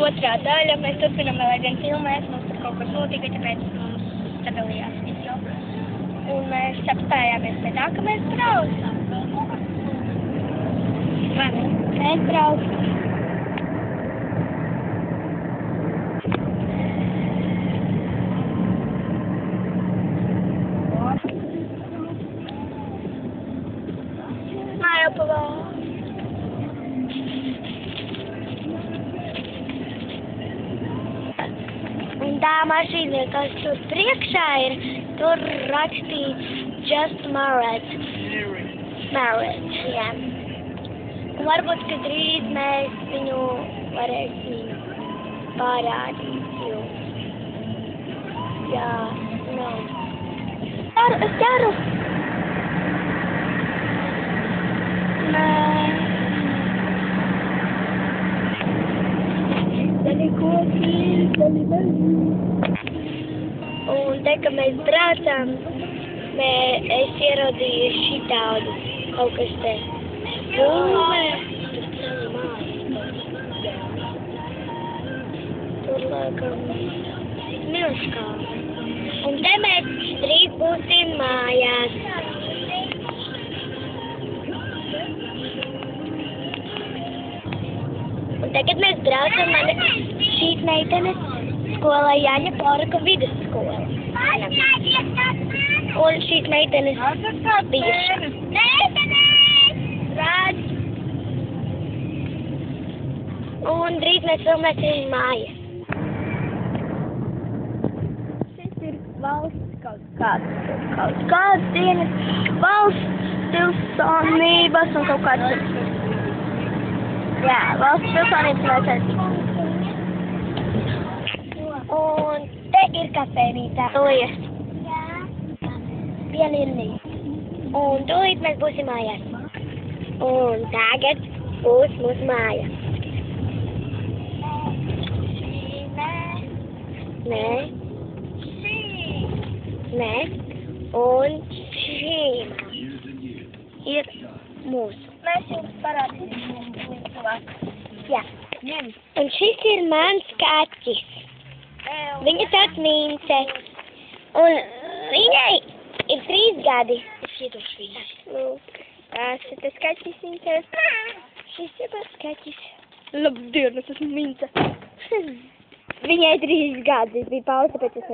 otrā daļa. Mēs turpinām vēl aizvien filmēt, mums tur kaut kas notika, tāpēc mums sadalījās video. Un mēs apstājāmies pie tā, ka mēs braucam. Vai mēs braucam? Māja pa vēl. Un tā mašīna, kas tur priekšā ir, tur rakstīts Just Married. Jā. Un varbūt, ka drīz mēs viņu varēsim parādīt jums. Jā, Es ceru. Un te, kad mēs braucam, es ieraudzīju šitādu kaut kas te. Tur laikam milškā. Un te mēs drīz būsim mājās. Un tagad mēs braucam šīs meitenes skolā Jāņa Poraka vidusskola. Un šīs meitenes bijuši. Redz! Un drīz mēs filmēsim mājas. Šis ir valsts kaut kāds dienas, valsts pilsonības un kaut kāds. Jā, valsts pilsonības vajadzētu. Un te ir kafejnīca. Tūlīt. Pielīnīt. Un tūlīt mēs būsim mājās. Un tagad būs mūsu māja. Nē. Nē. Un šī ir mūsu. Mēs jums parādīsim tuvāk. Jā. Un šis ir mans kaķis. Viņa sauc Mīnce. Un viņai ir 3 gadi. Es iedošu viņai. Lūk, tas kaķis Mīnce. Šis ir mans kaķis. Labdien, es esmu Mīnce. Viņai 3 gadi. Bija pauze, tāpēc es